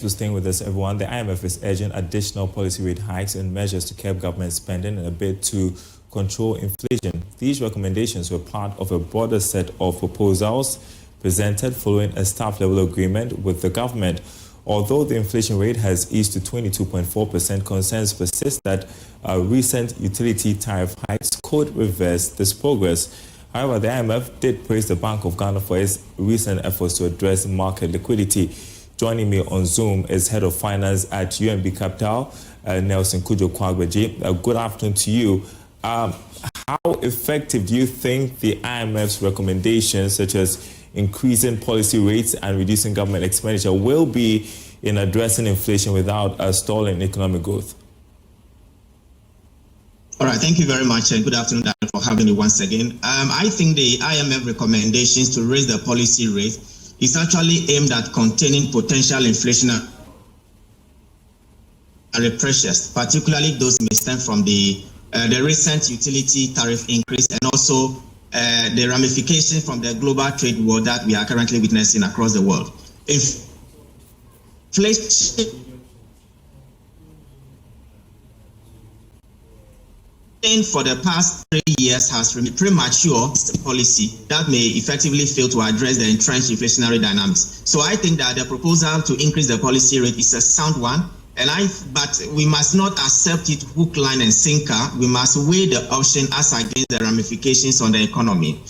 For staying with us, everyone. The IMF is urging additional policy rate hikes and measures to curb government spending in a bid to control inflation. These recommendations were part of a broader set of proposals presented following a staff-level agreement with the government. Although the inflation rate has eased to 22.4%, concerns persist that recent utility tariff hikes could reverse this progress. However, the IMF did praise the Bank of Ghana for its recent efforts to address market liquidity. Joining me on Zoom is Head of Finance at UMB Capital, Nelson Kujo-Kwagbeji. Good afternoon to you. How effective do you think the IMF's recommendations, such as increasing policy rates and reducing government expenditure, will be in addressing inflation without stalling economic growth? All right, thank you very much, and good afternoon, Daniel, for having me once again. I think the IMF recommendations to raise the policy rate is actually aimed at containing potential inflationary pressures, particularly those may stem from the recent utility tariff increase and also the ramifications from the global trade war that we are currently witnessing across the world. Inflation for the past 3 years has been premature policy that may effectively fail to address the entrenched inflationary dynamics. So I think that the proposal to increase the policy rate is a sound one, but we must not accept it hook, line, and sinker. We must weigh the option as against the ramifications on the economy.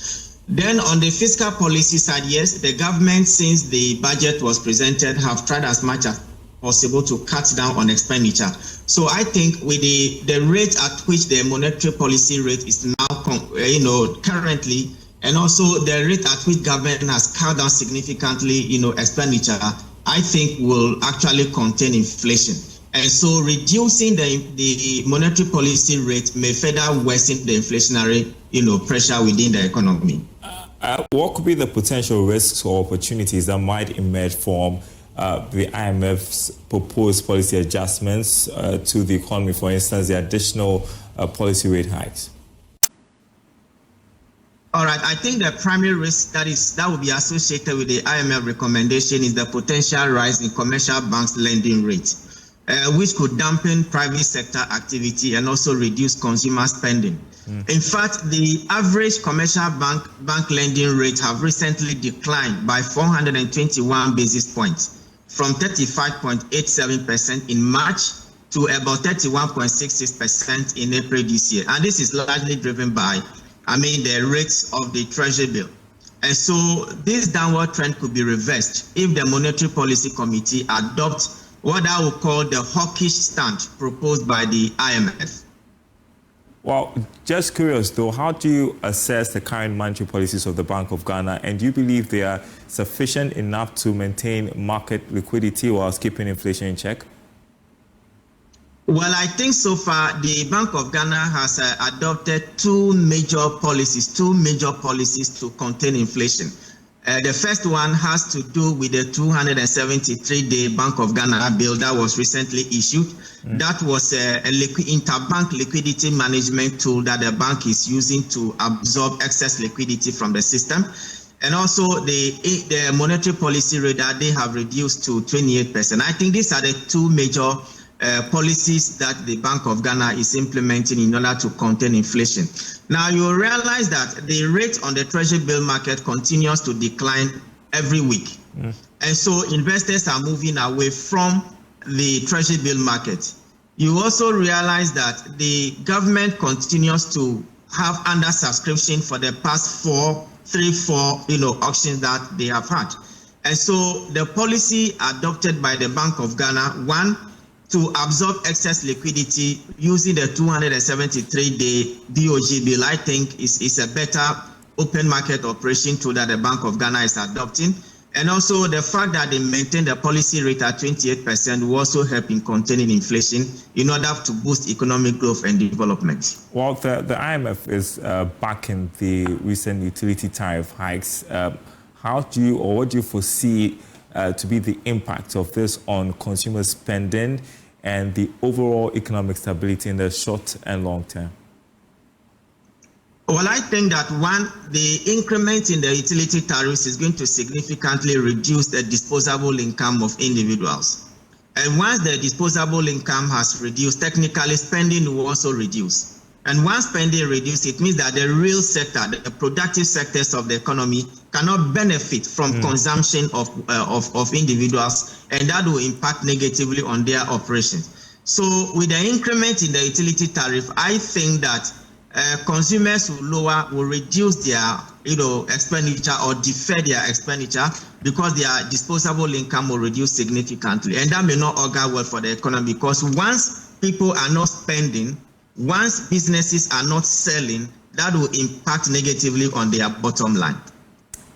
Then on the fiscal policy side, yes, the government, since the budget was presented, have tried as much as possible to cut down on expenditure. So I think with the rate at which the monetary policy rate is now, currently, and also the rate at which government has cut down significantly, expenditure, I think will actually contain inflation. And so reducing the monetary policy rate may further worsen the inflationary, pressure within the economy. What could be the potential risks or opportunities that might emerge from the IMF's proposed policy adjustments to the economy, for instance, the additional policy rate hikes? All right, I think the primary risk that will be associated with the IMF recommendation is the potential rise in commercial banks' lending rates, which could dampen private sector activity and also reduce consumer spending. In fact, the average commercial bank lending rate have recently declined by 421 basis points, from 35.87% in March to about 31.66% in April this year. And this is largely driven by, the rates of the Treasury bill. And so this downward trend could be reversed if the Monetary Policy Committee adopts what I would call the hawkish stand proposed by the IMF. Well, just curious though, how do you assess the current monetary policies of the Bank of Ghana, and do you believe they are sufficient enough to maintain market liquidity whilst keeping inflation in check? Well, I think so far the Bank of Ghana has adopted two major policies to contain inflation. The first one has to do with the 273-day Bank of Ghana bill that was recently issued. That was a interbank liquidity management tool that the bank is using to absorb excess liquidity from the system. And also the monetary policy rate that they have reduced to 28%. I think these are the two major policies that the Bank of Ghana is implementing in order to contain inflation. Now, you realize that the rate on the Treasury bill market continues to decline every week. And so investors are moving away from the Treasury bill market. You also realize that the government continues to have under subscription for the past three, four auctions that they have had. And so the policy adopted by the Bank of Ghana, one, to absorb excess liquidity using the 273-day BOG bill, I think is a better open market operation tool that the Bank of Ghana is adopting. And also the fact that they maintain the policy rate at 28% will also help in containing inflation in order to boost economic growth and development. Well, the IMF is backing the recent utility tariff hikes. What do you foresee to be the impact of this on consumer spending and the overall economic stability in the short and long term? Well, I think that one, the increment in the utility tariffs is going to significantly reduce the disposable income of individuals. And once the disposable income has reduced, technically spending will also reduce. And once spending reduces, it means that the real sector, the productive sectors of the economy, cannot benefit from consumption of individuals, and that will impact negatively on their operations. So with the increment in the utility tariff, I think that consumers will reduce their expenditure or defer their expenditure because their disposable income will reduce significantly. And that may not augur well for the economy, because once people are not spending, once businesses are not selling, that will impact negatively on their bottom line.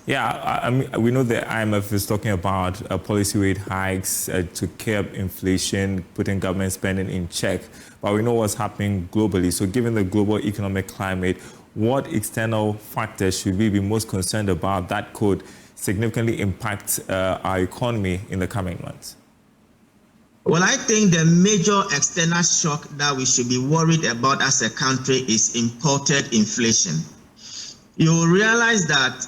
Yeah, I mean, we know the IMF is talking about policy rate hikes to curb inflation, putting government spending in check. But we know what's happening globally. So given the global economic climate, what external factors should we be most concerned about that could significantly impact our economy in the coming months? Well, I think the major external shock that we should be worried about as a country is imported inflation. You will realize that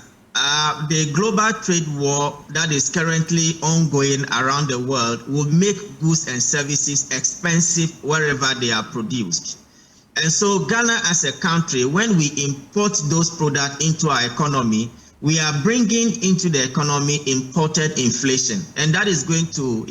the global trade war that is currently ongoing around the world will make goods and services expensive wherever they are produced. And so Ghana as a country, when we import those products into our economy, we are bringing into the economy imported inflation. And that is going to,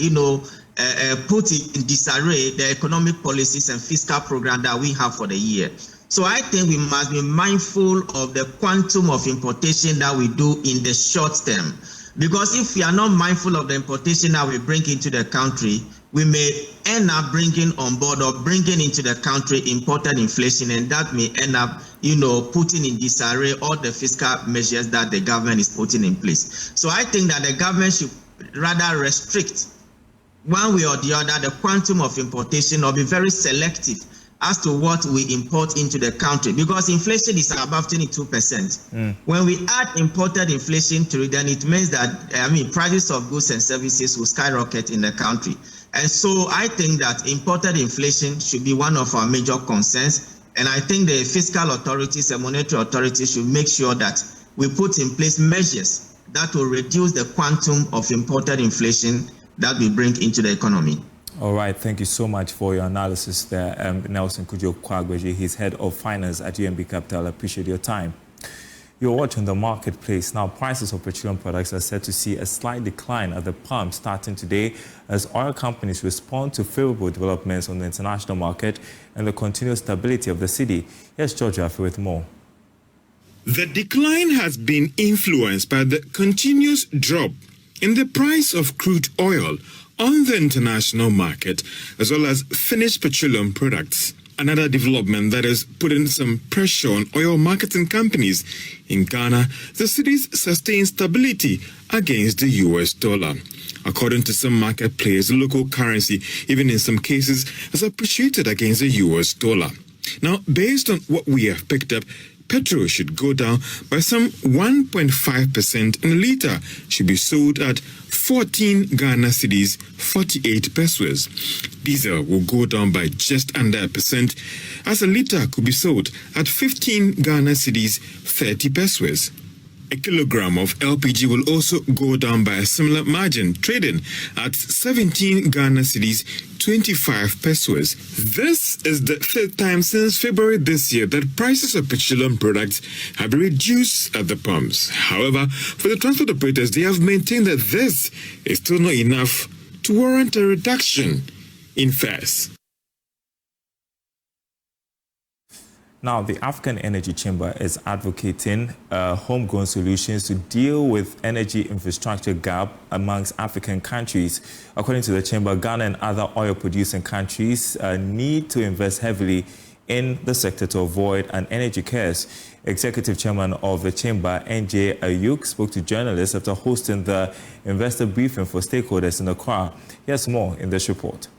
put in disarray the economic policies and fiscal program that we have for the year. So I think we must be mindful of the quantum of importation that we do in the short term. Because if we are not mindful of the importation that we bring into the country, we may end up bringing on board or bringing into the country imported inflation, and that may end up, putting in disarray all the fiscal measures that the government is putting in place. So I think that the government should rather restrict one way or the other the quantum of importation, or be very selective as to what we import into the country, because inflation is above 22%. When we add imported inflation to it, then it means that prices of goods and services will skyrocket in the country. And so I think that imported inflation should be one of our major concerns. And I think the fiscal authorities and monetary authorities should make sure that we put in place measures that will reduce the quantum of imported inflation that we bring into the economy. All right, thank you so much for your analysis there, Nelson Kujo-Kwagbeji. He's head of finance at UMB Capital. I appreciate your time. You're watching the marketplace. Now, prices of petroleum products are set to see a slight decline at the pump starting today as oil companies respond to favorable developments on the international market and the continued stability of the city. Here's George Affe with more. The decline has been influenced by the continuous drop in the price of crude oil on the international market, as well as finished petroleum products. Another development that is putting some pressure on oil marketing companies in Ghana, the city's sustained stability against the US dollar. According to some market players, the local currency, even in some cases, has appreciated against the US dollar. Now, based on what we have picked up, petrol should go down by some 1.5% and a litre should be sold at 14 Ghana cedis, 48 pesos. Diesel will go down by just under 1%, as a litre could be sold at 15 Ghana cedis, 30 pesos. A kilogram of LPG will also go down by a similar margin, trading at 17 Ghana cedis, 25 pesos. This is the third time since February this year that prices of petroleum products have been reduced at the pumps. However, for the transport operators, they have maintained that this is still not enough to warrant a reduction in fares. Now, the African Energy Chamber is advocating homegrown solutions to deal with energy infrastructure gap amongst African countries. According to the Chamber, Ghana and other oil-producing countries need to invest heavily in the sector to avoid an energy curse. Executive Chairman of the Chamber, NJ Ayuk, spoke to journalists after hosting the investor briefing for stakeholders in Accra. Here's more in this report.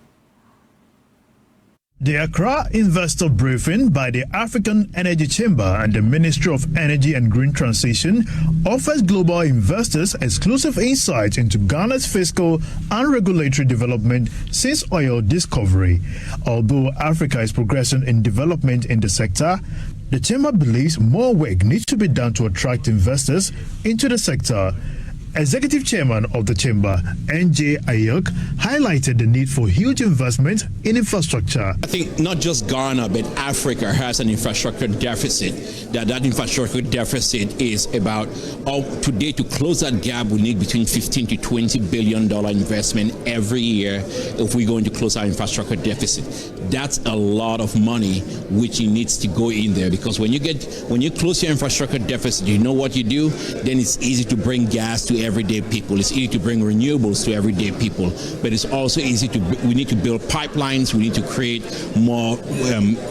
The Accra Investor Briefing by the African Energy Chamber and the Ministry of Energy and Green Transition offers global investors exclusive insight into Ghana's fiscal and regulatory development since oil discovery. Although Africa is progressing in development in the sector, the Chamber believes more work needs to be done to attract investors into the sector. Executive Chairman of the Chamber, N.J. Ayok, highlighted the need for huge investment in infrastructure. I think not just Ghana, but Africa has an infrastructure deficit. That infrastructure deficit is about, today to close that gap, we need between $15 to $20 billion investment every year if we're going to close our infrastructure deficit. That's a lot of money which needs to go in there, because when you close your infrastructure deficit, you know what you do, then it's easy to bring gas to everyday people. It's easy to bring renewables to everyday people, but it's also easy we need to build pipelines. We need to create more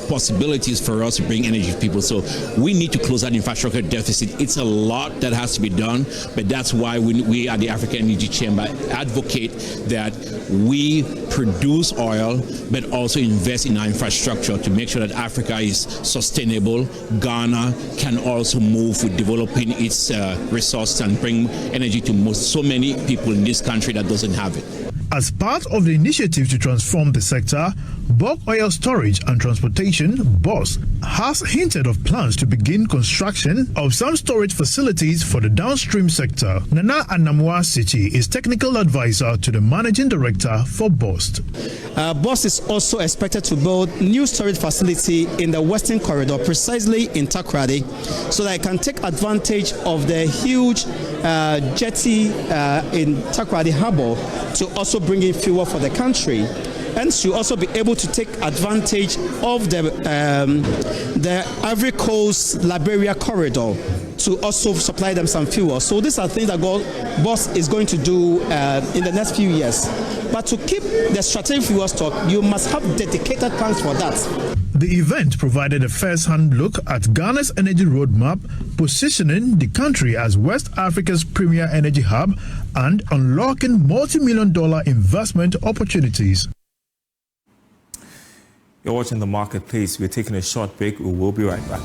possibilities for us to bring energy to people. So we need to close that infrastructure deficit. It's a lot that has to be done, but that's why we at the African Energy Chamber advocate that we produce oil, but also invest in our infrastructure to make sure that Africa is sustainable. Ghana can also move with developing its resources and bring energy to so many people in this country that doesn't have it. As part of the initiative to transform the sector, Bulk Oil Storage and Transportation, BOSS, has hinted of plans to begin construction of some storage facilities for the downstream sector. Nana Anamwa Sichi is technical advisor to the managing director for BOSS. BOSS is also expected to build new storage facility in the Western Corridor, precisely in Takoradi, so that it can take advantage of the huge jetty in Takoradi Harbour to also bring in fuel for the country, and to also be able to take advantage of the Ivory Coast Liberia corridor to also supply them some fuel. So these are things that BOSS is going to do in the next few years. But to keep the strategic fuel stock, you must have dedicated plans for that. The event provided a first-hand look at Ghana's energy roadmap, positioning the country as West Africa's premier energy hub and unlocking multi-million-dollar investment opportunities. You're watching The Marketplace. We're taking a short break. We will be right back.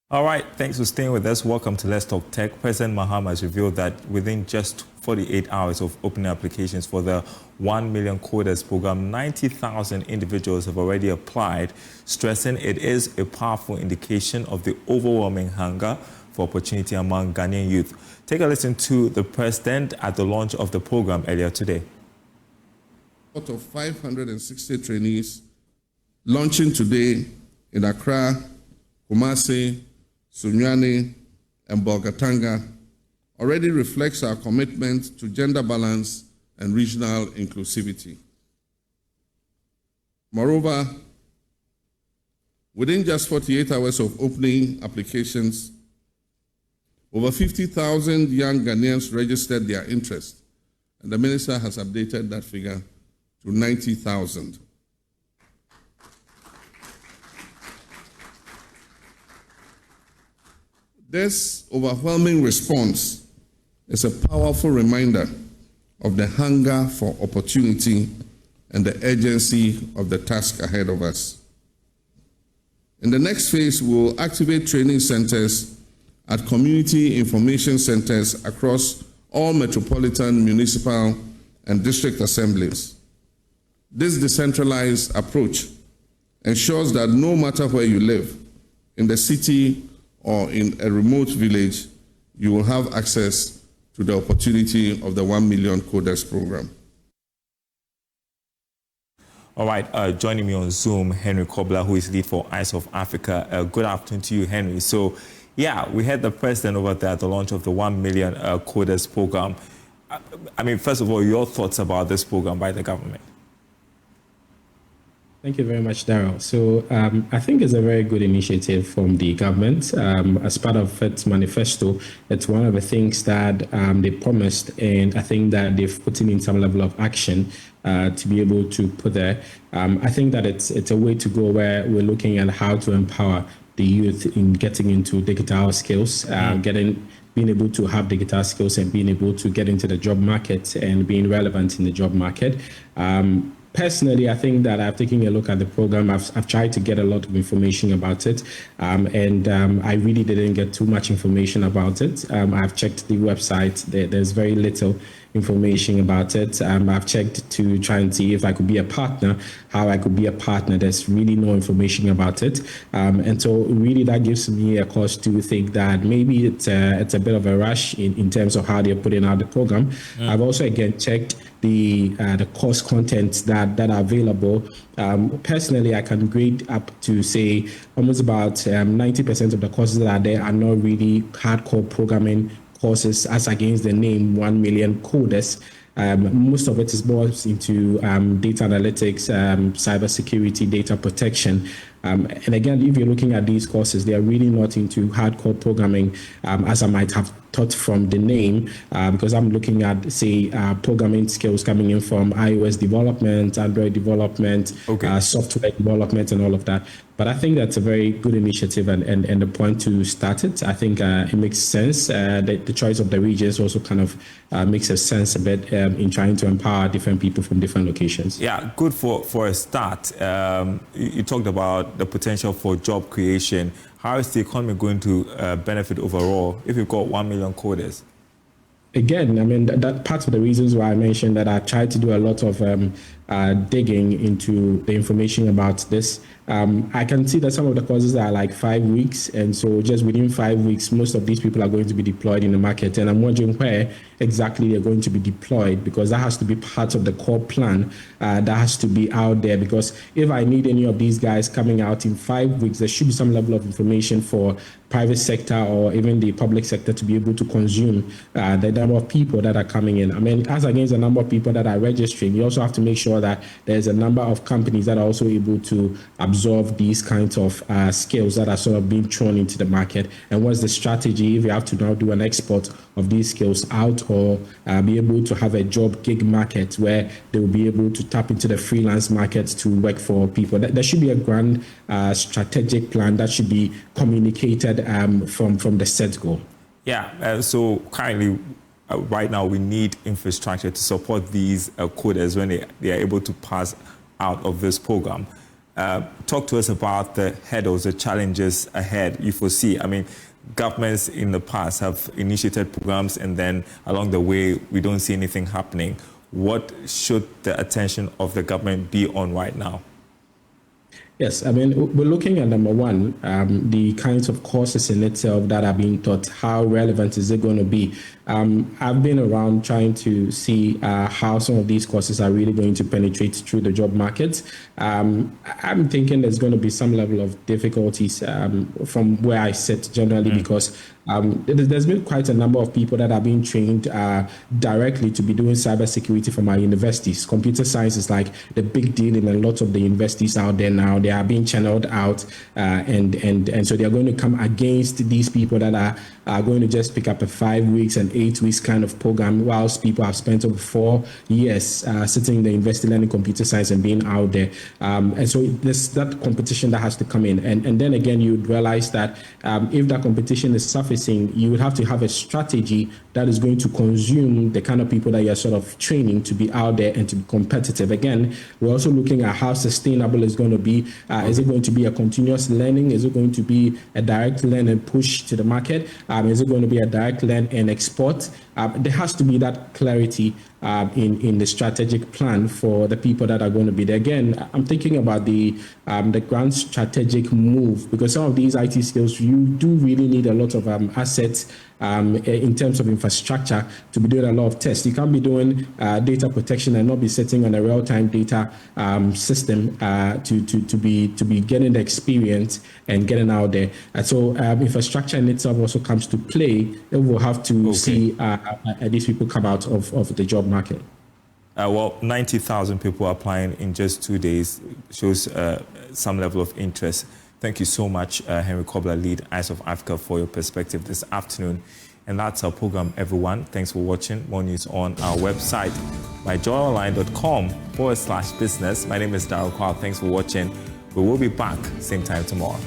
All right, thanks for staying with us. Welcome to Let's Talk Tech. President Mahama has revealed that within just 48 hours of opening applications for the 1 million coders program, 90,000 individuals have already applied, stressing it is a powerful indication of the overwhelming hunger for opportunity among Ghanaian youth. Take a listen to the president at the launch of the program earlier today. Out of 560 trainees launching today in Accra, Kumasi, Sunyani, and Bolgatanga already reflects our commitment to gender balance and regional inclusivity. Moreover, within just 48 hours of opening applications, over 50,000 young Ghanaians registered their interest, and the minister has updated that figure to 90,000. This overwhelming response is a powerful reminder of the hunger for opportunity and the urgency of the task ahead of us. In the next phase, we will activate training centers at community information centers across all metropolitan, municipal, and district assemblies. This decentralized approach ensures that no matter where you live, in the city or in a remote village, you will have access to the opportunity of the 1 million coders program. All right, joining me on Zoom, Henry Kobler, who is lead for Eyes of Africa. Good afternoon to you, Henry. So, yeah, we had the president over there at the launch of the 1 million coders program. I mean, first of all, your thoughts about this program by the government? Thank you very much, Daryl. So I think it's a very good initiative from the government. As part of its manifesto, it's one of the things that they promised, and I think that they've put in some level of action to be able to put there. I think that it's a way to go where we're looking at how to empower the youth in getting into digital skills, being able to have digital skills and being able to get into the job market and being relevant in the job market. Personally, I think that I've taken a look at the program. I've tried to get a lot of information about it, and I really didn't get too much information about it. I've checked the website. There's very little information about it. I've checked to try and see if I could be a partner, how I could be a partner. There's really no information about it. And so really that gives me a cause to think that maybe it's a bit of a rush in terms of how they're putting out the program. I've also again checked the course content that are available. Personally, I can grade up to say almost about 90% of the courses that are there are not really hardcore programming courses, as against the name 1 million coders. Most of it is more into data analytics, cybersecurity, data protection. And again, if you're looking at these courses, they are really not into hardcore programming, as I might have thought from the name, because I'm looking at, say, programming skills coming in from iOS development, Android development, software development, and all of that. But I think that's a very good initiative and the point to start it. I think it makes sense. The choice of the regions also kind of makes a sense a bit in trying to empower different people from different locations. Yeah, good for a start. You talked about the potential for job creation. How is the economy going to benefit overall if you've got 1 million coders? Again, I mean, that part of the reasons why I mentioned that I tried to do a lot of digging into the information about this. I can see that some of the courses are like 5 weeks. And so just within 5 weeks, most of these people are going to be deployed in the market. And I'm wondering where exactly they're going to be deployed, because that has to be part of the core plan that has to be out there. Because if I need any of these guys coming out in 5 weeks, there should be some level of information for private sector or even the public sector to be able to consume the number of people that are coming in. I mean, as against the number of people that are registering, you also have to make sure that there's a number of companies that are also able to absorb these kinds of skills that are sort of being thrown into the market. And what's the strategy if you have to now do an export of these skills out, or be able to have a job gig market where they will be able to tap into the freelance market to work for people? There should be a grand strategic plan that should be communicated from the set go. Yeah, so currently, right now, we need infrastructure to support these coders when they are able to pass out of this program. Talk to us about the hurdles, the challenges ahead you foresee. I mean, governments in the past have initiated programs, and then along the way, we don't see anything happening. What should the attention of the government be on right now? Yes, I mean, we're looking at number one, the kinds of courses in itself that are being taught. How relevant is it going to be? I've been around trying to see how some of these courses are really going to penetrate through the job market. I'm thinking there's going to be some level of difficulties from where I sit generally, because there's been quite a number of people that are being trained directly to be doing cybersecurity from our universities. Computer science is like the big deal in a lot of the universities out there now. They are being channeled out, and so they are going to come against these people that are going to just pick up a 5 weeks and 8 weeks kind of program, whilst people have spent over 4 years sitting in the university learning computer science and being out there. And so there's that competition that has to come in. And then again, you would realize that if that competition is surfacing, you would have to have a strategy that is going to consume the kind of people that you're sort of training to be out there and to be competitive. Again, we're also looking at how sustainable it's going to be. Is it going to be a continuous learning? Is it going to be a direct learn and push to the market? Is it going to be a direct learn and export? There has to be that clarity in the strategic plan for the people that are going to be there. Again, I'm thinking about the grand strategic move, because some of these IT skills, you do really need a lot of assets in terms of infrastructure to be doing a lot of tests. You can't be doing data protection and not be sitting on a real-time data system to be getting the experience and getting out there. And so infrastructure in itself also comes to play. And we'll have to see these people come out of the job market. Well, 90,000 people applying in just 2 days shows some level of interest. Thank you so much, Henry Kobler, lead Eyes of Africa, for your perspective this afternoon. And that's our program, everyone. Thanks for watching. More news on our website, myjoyonline.com/business. My name is Darryl Kwao. Thanks for watching. We will be back same time tomorrow.